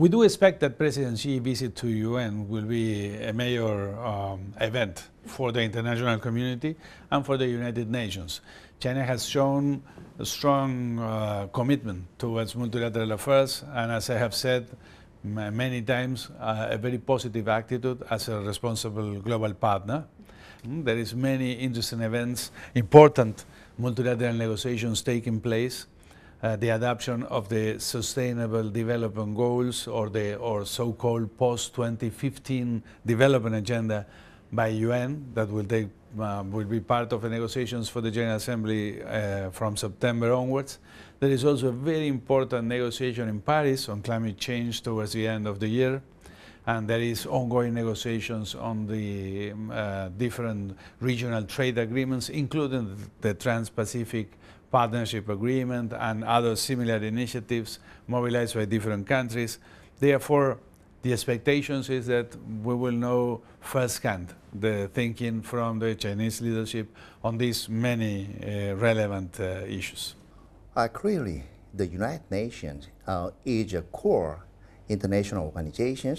We do expect that President Xi's visit to UN will be a major event for the international community and for the United Nations. China has shown a strong commitment towards multilateral affairs, and as I have said many times, a very positive attitude as a responsible global partner. There is many interesting events, important multilateral negotiations taking place. The adoption of the Sustainable Development Goals or so-called post-2015 development agenda by UN that will be part of the negotiations for the General Assembly from September onwards. There is also a very important negotiation in Paris on climate change towards the end of the year. And there is ongoing negotiations on the different regional trade agreements, including the Trans-Pacific Partnership Agreement and other similar initiatives mobilized by different countries. Therefore, the expectations is that we will know firsthand the thinking from the Chinese leadership on these many relevant issues. Clearly, the United Nations is a core international organization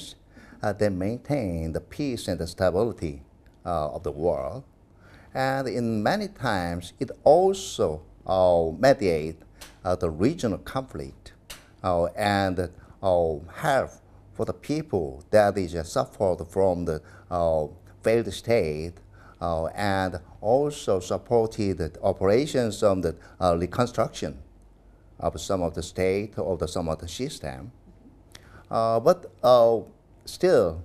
that maintain the peace and the stability of the world. And in many times, it also mediate the regional conflict and help for the people that is suffered from the failed state and also supported the operations of the reconstruction of some of the state or some of the system. But still,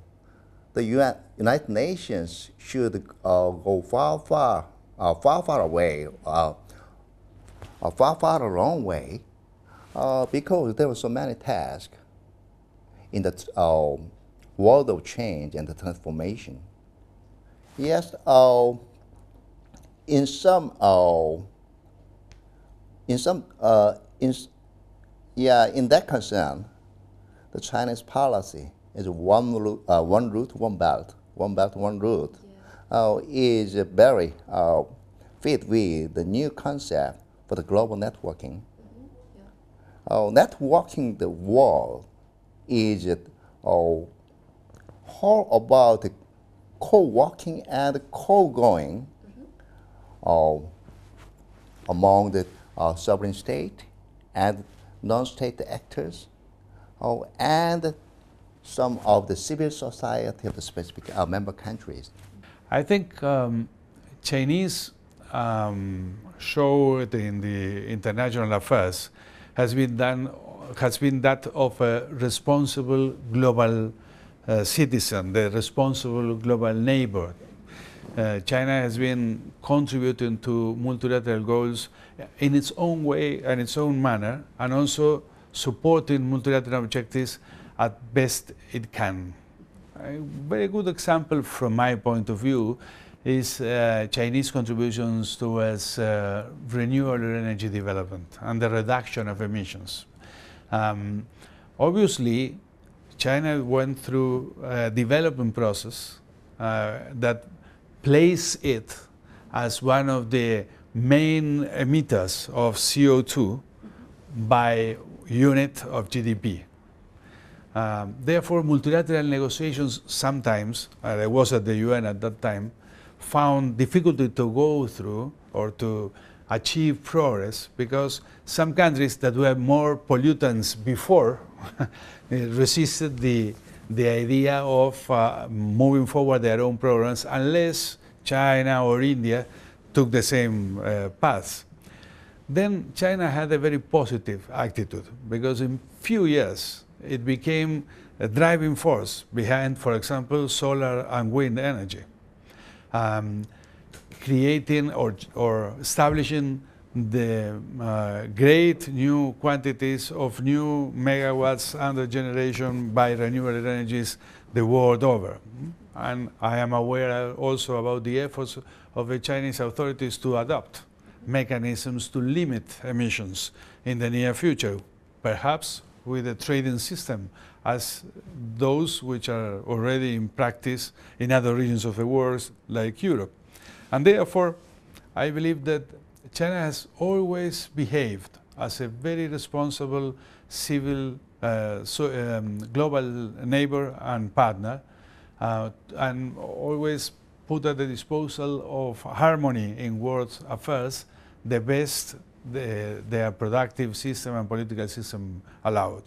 the United Nations should go far away, far a long way, because there were so many tasks in the world of change and the transformation. Yes, in that concern, the Chinese policy is one route, one belt, one route, is very fit with the new concept for the global networking. Networking the world is all about co-working and co-going among the sovereign state and non-state actors and some of the civil society of the specific member countries. I think Chinese show in the international affairs has been that of a responsible global citizen, the responsible global neighbor. China has been contributing to multilateral goals in its own way and its own manner, and also supporting multilateral objectives at best it can. A very good example from my point of view is Chinese contributions towards renewable energy development and the reduction of emissions. Obviously, China went through a development process that placed it as one of the main emitters of CO2 by unit of GDP. Therefore, multilateral negotiations sometimes, I was at the UN at that time, found difficulty to go through or to achieve progress because some countries that were more pollutants before resisted the idea of moving forward their own programs unless China or India took the same path. Then China had a very positive attitude because in few years it became a driving force behind, for example, solar and wind energy. Creating or establishing the great new quantities of new megawatts under generation by renewable energies the world over. And I am aware also about the efforts of the Chinese authorities to adopt mechanisms to limit emissions in the near future, perhaps with a trading system as those which are already in practice in other regions of the world like Europe. And therefore, I believe that China has always behaved as a very responsible civil global neighbor and partner, and always put at the disposal of harmony in world affairs the best their productive system and political system allowed.